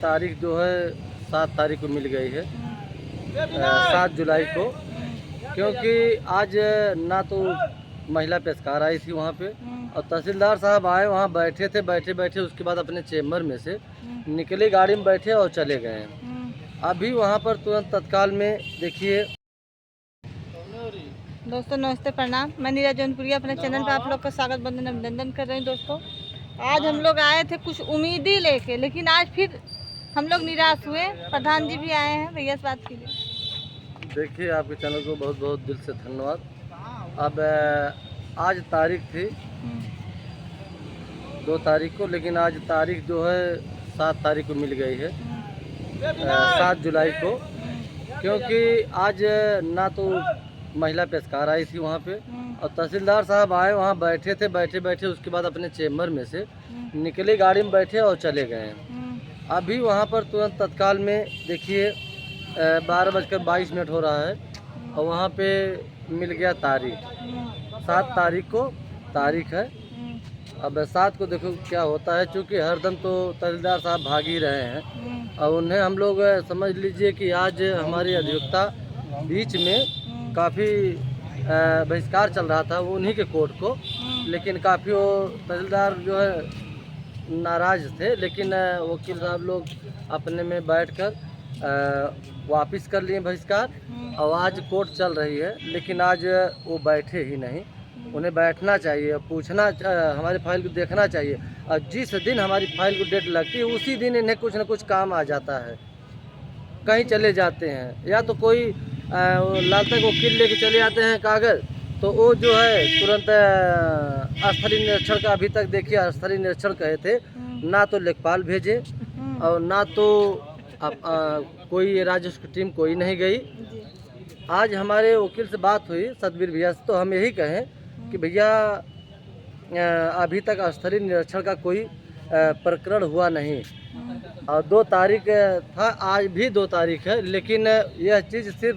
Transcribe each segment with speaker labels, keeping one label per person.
Speaker 1: तारीख जो है 7 तारीख को मिल गई है, 7 जुलाई को। क्योंकि आज ना तो महिला पेशकार आई थी वहाँ पे, और तहसीलदार साहब आए, वहाँ बैठे थे। बैठे बैठे उसके बाद अपने चेम्बर में से निकले, गाड़ी में बैठे और चले गए। अभी वहाँ पर तुरंत तत्काल में देखिए।
Speaker 2: दोस्तों नमस्ते, प्रणाम। मैं नीरा जौनपुरिया अपने चैनल पर आप लोग का स्वागत बंदन अभिनंदन कर रहे हैं। दोस्तों आज हम लोग आए थे कुछ उम्मीदी लेके, लेकिन आज फिर हम लोग निराश हुए। प्रधान जी भी आए हैं, भैया से बात कीजिए।
Speaker 1: देखिए, आपके चैनल को बहुत बहुत दिल से धन्यवाद। अब आज तारीख थी 2 तारीख को, लेकिन आज तारीख जो है 7 तारीख को मिल गई है, 7 जुलाई को। क्योंकि आज ना तो महिला पेशकार आई थी वहाँ पे, और तहसीलदार साहब आए, वहाँ बैठे थे। बैठे बैठे उसके बाद अपने चेम्बर में से निकले, गाड़ी में बैठे और चले गए। अभी वहाँ पर तुरंत तत्काल में देखिए 12:22 हो रहा है, और वहाँ पे मिल गया तारीख। 7 तारीख को तारीख है। अब 7 को देखो क्या होता है, चूँकि हरदम तो तहसीलदार साहब भाग ही रहे हैं, और उन्हें हम लोग समझ लीजिए कि आज हमारे अधिवक्ता बीच में काफ़ी बहिष्कार चल रहा था वो उन्हीं के कोर्ट को, लेकिन काफ़ी वो तहसीलदार जो है नाराज़ थे। लेकिन वकील साहब लोग अपने में बैठकर वापस कर लिए बहिष्कार, और आज कोर्ट चल रही है। लेकिन आज वो बैठे ही नहीं। उन्हें बैठना चाहिए, पूछना, हमारी फाइल को देखना चाहिए। और जिस दिन हमारी फाइल को डेट लगती है उसी दिन इन्हें कुछ न कुछ काम आ जाता है, कहीं चले जाते हैं, या तो कोई लाल तक वकील लेके चले जाते हैं कागज़, तो वो जो है तुरंत स्थलीय निरीक्षण का, अभी तक देखिए स्थलीय निरीक्षण कहे थे, ना तो लेखपाल भेजे और ना तो कोई राजस्व की टीम कोई नहीं गई। आज हमारे वकील से बात हुई, सतबीर भैया से, तो हम यही कहें कि भैया अभी तक स्थलीय निरीक्षण का कोई प्रकरण हुआ नहीं, और 2 तारीख था, आज भी 2 तारीख है। लेकिन यह चीज़ सिर्फ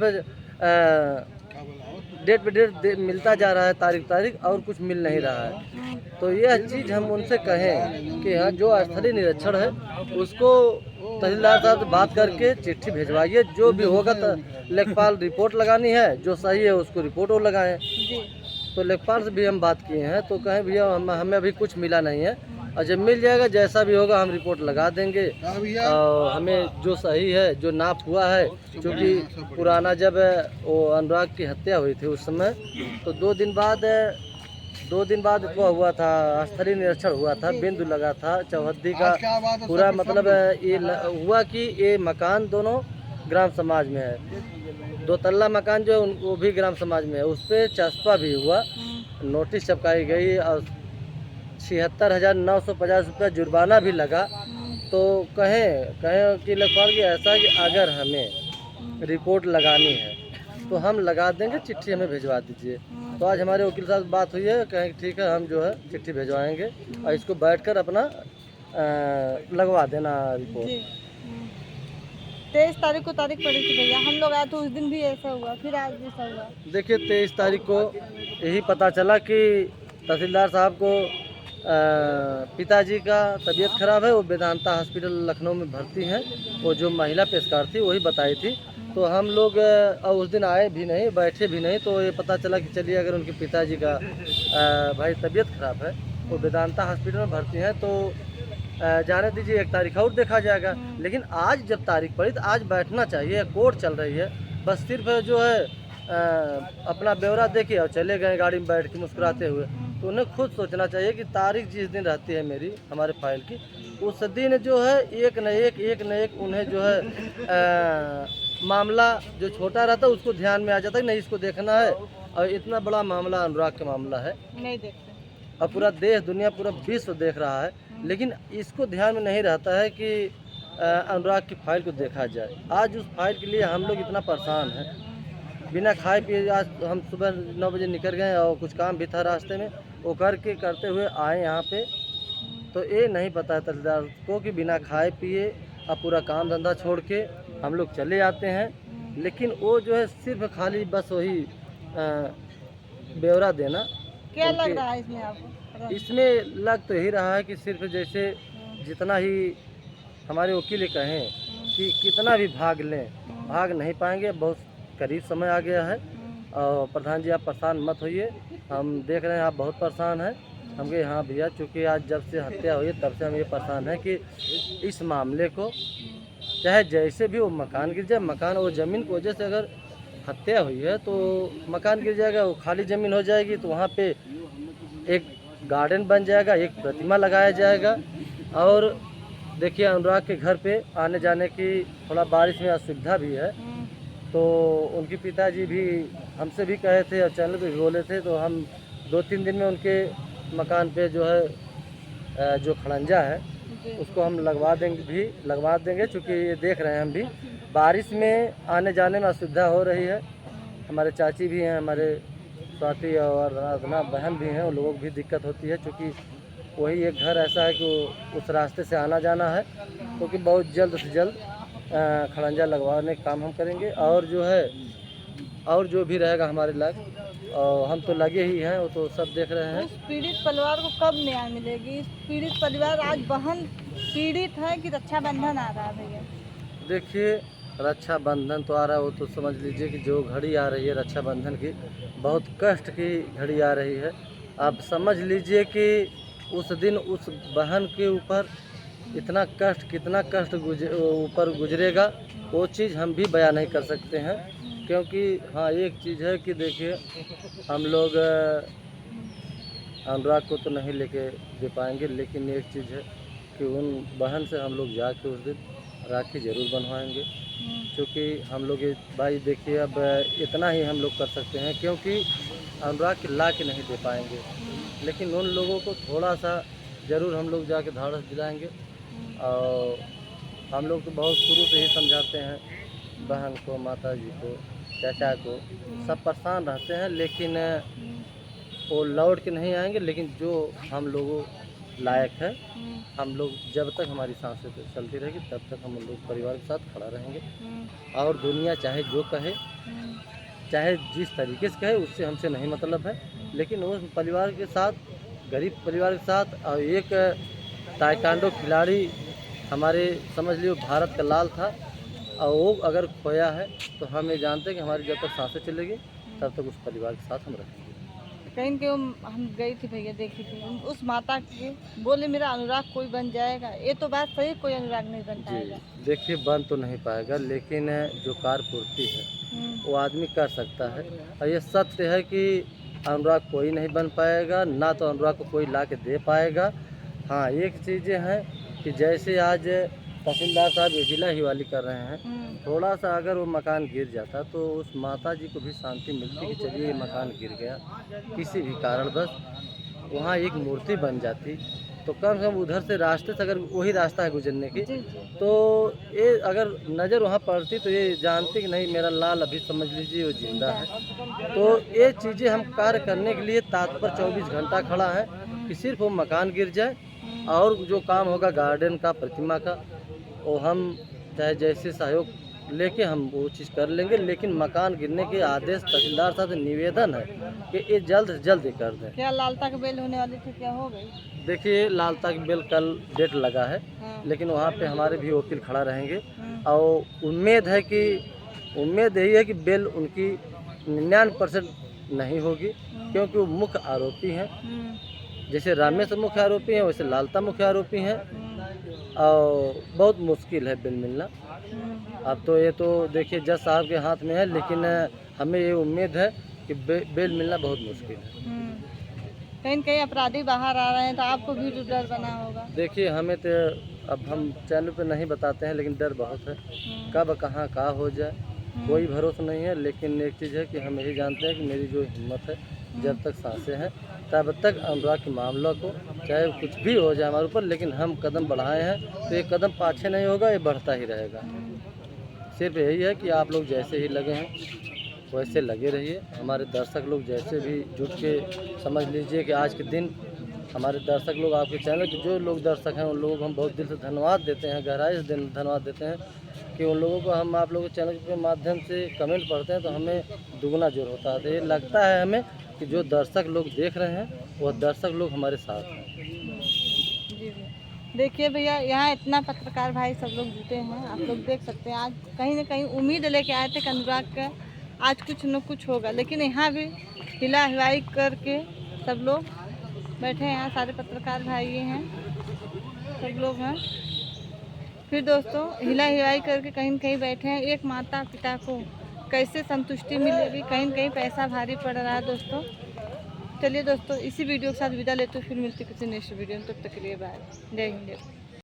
Speaker 1: डेट पे डेट मिलता जा रहा है, तारीख और कुछ मिल नहीं रहा है। तो यह चीज़ हम उनसे कहें कि हाँ, जो स्थलीय निरीक्षण है उसको तहसीलदार साहब से बात करके चिट्ठी भिजवाइए। जो भी होगा तो लेखपाल रिपोर्ट लगानी है, जो सही है उसको रिपोर्ट वो लगाएं। तो लेखपाल से भी हम बात किए हैं, तो कहें भैया हमें अभी कुछ मिला नहीं है, और जब मिल जाएगा जैसा भी होगा हम रिपोर्ट लगा देंगे। और हमें जो सही है, जो नाप हुआ है, क्योंकि पुराना जब वो अनुराग की हत्या हुई थी उस समय, तो 2 दिन बाद वो हुआ था, स्थलीय निरीक्षण हुआ था, बिंदु लगा था चौहद्दी का पूरा। मतलब ये हुआ कि ये मकान दोनों ग्राम समाज में है, 2 तल्ला मकान जो है वो भी ग्राम समाज में है, उस पर चस्पा भी हुआ, नोटिस छपकाई गई, और 76,950 रुपया जुर्माना भी लगा। तो कहें कि लेखपाल की ऐसा कि अगर हमें रिपोर्ट लगानी है तो हम लगा देंगे, चिट्ठी हमें भिजवा दीजिए। तो आज हमारे वकील साहब से बात हुई है, कहें ठीक है, हम जो है चिट्ठी भिजवाएंगे और इसको बैठकर अपना लगवा देना रिपोर्ट।
Speaker 2: 23 तारीख को तारीख पड़ी थी भैया, हम लोग आए तो उस दिन भी ऐसा हुआ, फिर आज भी ऐसा हुआ।
Speaker 1: देखिए 23 तारीख को यही पता चला कि तहसीलदार साहब को पिताजी का तबीयत खराब है, वो वेदांता हॉस्पिटल लखनऊ में भर्ती हैं। वो जो महिला पेशकार थी वही बताई थी। तो हम लोग उस दिन आए भी नहीं, बैठे भी नहीं, तो ये पता चला कि चलिए अगर उनके पिताजी का भाई तबीयत खराब है, वो वेदांता हॉस्पिटल में भर्ती हैं, तो जाने दीजिए, 1 तारीख और देखा जाएगा। लेकिन आज जब तारीख पड़ी तो आज बैठना चाहिए, कोर्ट चल रही है। बस सिर्फ जो है अपना ब्यौरा देके और चले गए गाड़ी में बैठ के मुस्कुराते हुए। तो उन्हें खुद सोचना चाहिए कि तारीख जिस दिन रहती है मेरी, हमारे फाइल की, उस दिन जो है एक न एक उन्हें जो है मामला जो छोटा रहता है उसको ध्यान में आ जाता है, नहीं इसको देखना है। और इतना बड़ा मामला अनुराग का मामला है,
Speaker 2: नहीं देखते,
Speaker 1: और पूरा देश दुनिया पूरा विश्व देख रहा है, लेकिन इसको ध्यान में नहीं रहता है कि अनुराग की फाइल को देखा जाए। आज उस फाइल के लिए हम लोग इतना परेशान हैं, बिना खाए पिए। आज हम सुबह 9 बजे निकल गए, और कुछ काम भी था रास्ते में, वो करते हुए आए यहाँ पे। तो ये नहीं पता है तहसीलदार को कि बिना खाए पिए अब पूरा काम धंधा छोड़ के हम लोग चले आते हैं। लेकिन वो जो है सिर्फ खाली बस वही ब्यौरा देना।
Speaker 2: क्या लग रहा है इसमें आपको?
Speaker 1: इसमें लग तो यही रहा है कि सिर्फ जैसे जितना ही हमारे वकील ये कहें कि कितना भी भाग लें, भाग नहीं पाएंगे। बहुत करीब समय आ गया है और प्रधान जी आप परेशान मत होइए, हम देख रहे हैं आप बहुत परेशान हैं। हम कहे हाँ भैया, चूँकि आज जब से हत्या हुई है तब से हम ये परेशान हैं कि इस मामले को चाहे जैसे भी वो मकान गिर जाए, मकान और ज़मीन की वजह से अगर हत्या हुई है तो मकान गिर जाएगा, वो खाली ज़मीन हो जाएगी तो वहाँ पे एक गार्डन बन जाएगा, एक प्रतिमा लगाया जाएगा। और देखिए अनुराग के घर पे आने जाने की थोड़ा बारिश में असुविधा भी है, तो उनके पिताजी भी हमसे भी कहे थे और चैनल पे भी बोले थे, तो हम 2-3 दिन में उनके मकान पे जो है जो खड़ंजा है उसको हम लगवा देंगे चूँकि ये देख रहे हैं हम भी बारिश में आने जाने में असुविधा हो रही है। हमारे चाची भी हैं, हमारे स्वाति और राधना बहन भी हैं, उन लोगों को भी दिक्कत होती है क्योंकि वही एक घर ऐसा है कि उस रास्ते से आना जाना है, क्योंकि बहुत जल्द से जल्द खड़ंजा लगवाने का काम हम करेंगे। और जो है और जो भी रहेगा हमारे लायक, और हम तो लगे ही हैं, वो तो सब देख रहे हैं।
Speaker 2: उस पीड़ित परिवार को कब न्याय मिलेगी? इस पीड़ित परिवार आज बहन पीड़ित है कि रक्षाबंधन आ रहा है भैया?
Speaker 1: देखिए रक्षाबंधन तो आ रहा है, वो तो समझ लीजिए कि जो घड़ी आ रही है रक्षाबंधन की, बहुत कष्ट की घड़ी आ रही है। आप समझ लीजिए कि उस दिन उस बहन के ऊपर इतना कष्ट, कितना कष्ट ऊपर गुजरेगा, वो चीज़ हम भी बयान नहीं कर सकते हैं। क्योंकि हाँ एक चीज़ है कि देखिए हम लोग अनुराग को तो नहीं लेके दे पाएंगे, लेकिन एक चीज़ है कि उन बहन से हम लोग जाके उस दिन राखी ज़रूर बनवाएंगे। क्योंकि हम लोग ये भाई देखिए अब इतना ही हम लोग कर सकते हैं, क्योंकि अनुराग के ला के नहीं दे पाएंगे, लेकिन उन लोगों को थोड़ा सा ज़रूर हम लोग जाके धाड़स दिलाएंगे। और हम लोग तो बहुत शुरू से ही समझाते हैं बहन को, माता जी को, चाचा को, सब परेशान रहते हैं, लेकिन वो लौट के नहीं आएंगे। लेकिन जो हम लोगों लायक है, हम लोग जब तक हमारी सांसें तो चलती रहेगी तब तक हम लोग परिवार के साथ खड़ा रहेंगे। और दुनिया चाहे जो कहे, चाहे जिस तरीके से कहे, उससे हमसे नहीं मतलब है, लेकिन उस परिवार के साथ, गरीब परिवार के साथ, और एक ताइक्वांडो खिलाड़ी हमारे समझ लियो भारत का लाल था, और वो अगर खोया है तो हम ये जानते हैं कि हमारी जब तक सांसें चलेगी तब तक उस परिवार के साथ हम रहेंगे।
Speaker 2: कहीं न कहीं हम गई थी भैया, देखी थी उस माता के, बोले मेरा अनुराग कोई बन जाएगा। ये तो बात सही, कोई अनुराग नहीं बन पाएगा।
Speaker 1: देखिए बन तो नहीं पाएगा, लेकिन जो कार्य पूर्ति है वो आदमी कर सकता है। और ये सत्य है कि अनुराग कोई नहीं बन पाएगा, ना तो अनुराग को कोई ला के दे पाएगा। हाँ एक चीज़ें हैं कि जैसे आज तहसीलदार साहब ये जिला हिवाली कर रहे हैं, थोड़ा सा अगर वो मकान गिर जाता तो उस माता जी को भी शांति मिलती कि चलिए ये मकान गिर गया, किसी भी कारणवश वहाँ एक मूर्ति बन जाती, तो कम से कम उधर से रास्ते से अगर वही रास्ता है गुजरने की, तो ये अगर नज़र वहाँ पड़ती तो ये जानती कि नहीं मेरा लाल अभी समझ लीजिए वो जिंदा है। तो ये चीज़ें हम कार्य करने के लिए तत्पर 24 घंटा खड़ा है कि सिर्फ वो मकान गिर जाए, और जो काम होगा गार्डन का, प्रतिमा का, वो हम चाहे जैसे सहयोग लेके हम वो चीज़ कर लेंगे। लेकिन मकान गिरने के आदेश तहसीलदार साहब से निवेदन है कि ये जल्द से जल्द कर दें।
Speaker 2: क्या लालता की बेल होने वाली थी, क्या हो गई?
Speaker 1: देखिए लालता की बेल कल डेट लगा है, लेकिन वहाँ पे हमारे भी वकील खड़ा रहेंगे, और उम्मीद यही है कि बेल उनकी 99% नहीं होगी, क्योंकि वो मुख्य आरोपी हैं। जैसे रामेश मुख्य आरोपी हैं वैसे लालता मुख्य आरोपी हैं, और बहुत मुश्किल है बेल मिलना। अब तो ये तो देखिए जज साहब के हाथ में है, लेकिन हमें ये उम्मीद है कि बेल मिलना बहुत मुश्किल है।
Speaker 2: कहीं न कहीं अपराधी बाहर आ रहे हैं तो आपको भी तो डर बना होगा।
Speaker 1: देखिए हमें तो अब हम चैनल पे नहीं बताते हैं, लेकिन डर बहुत है, कब कहाँ का हो जाए कोई भरोसा नहीं है। लेकिन एक चीज़ है कि हम यही जानते हैं कि मेरी जो हिम्मत है, जब तक सांसें हैं तब तक अनुराग के मामला को चाहे कुछ भी हो जाए हमारे ऊपर, लेकिन हम कदम बढ़ाए हैं तो ये कदम पाछे नहीं होगा, ये बढ़ता ही रहेगा। सिर्फ यही है कि आप लोग जैसे ही लगे हैं वैसे लगे रहिए। हमारे दर्शक लोग जैसे भी जुट के, समझ लीजिए कि आज के दिन हमारे दर्शक लोग, आपके चैनल के जो लोग दर्शक हैं उन लोगों को हम बहुत दिल से धन्यवाद देते हैं, गहराई से धन्यवाद देते हैं कि उन लोगों को हम आप लोगों के चैनल के माध्यम से कमेंट पढ़ते हैं तो हमें दुगना जोर होता है। तो ये लगता है हमें कि जो दर्शक लोग देख रहे हैं वह दर्शक लोग हमारे साथ हैं।
Speaker 2: जी। देखिए भैया, यहाँ इतना पत्रकार भाई सब लोग जुटे हैं, आप लोग देख सकते हैं। आज कहीं ना कहीं उम्मीद लेके आए थे कि अनुराग का आज कुछ न कुछ होगा, लेकिन यहाँ भी हिला हिलाई करके सब लोग बैठे हैं। यहाँ सारे पत्रकार भाई ये हैं, सब लोग हैं। फिर दोस्तों हिला हिलाई करके कहीं न कहीं बैठे हैं। एक माता पिता को कैसे संतुष्टि मिलेगी, कहीं न कहीं पैसा भारी पड़ रहा है दोस्तों। चलिए दोस्तों, इसी वीडियो के साथ विदा लेते, फिर मिलती किसी नेक्स्ट वीडियो में। तब तक के लिए बाय, जय हिंद।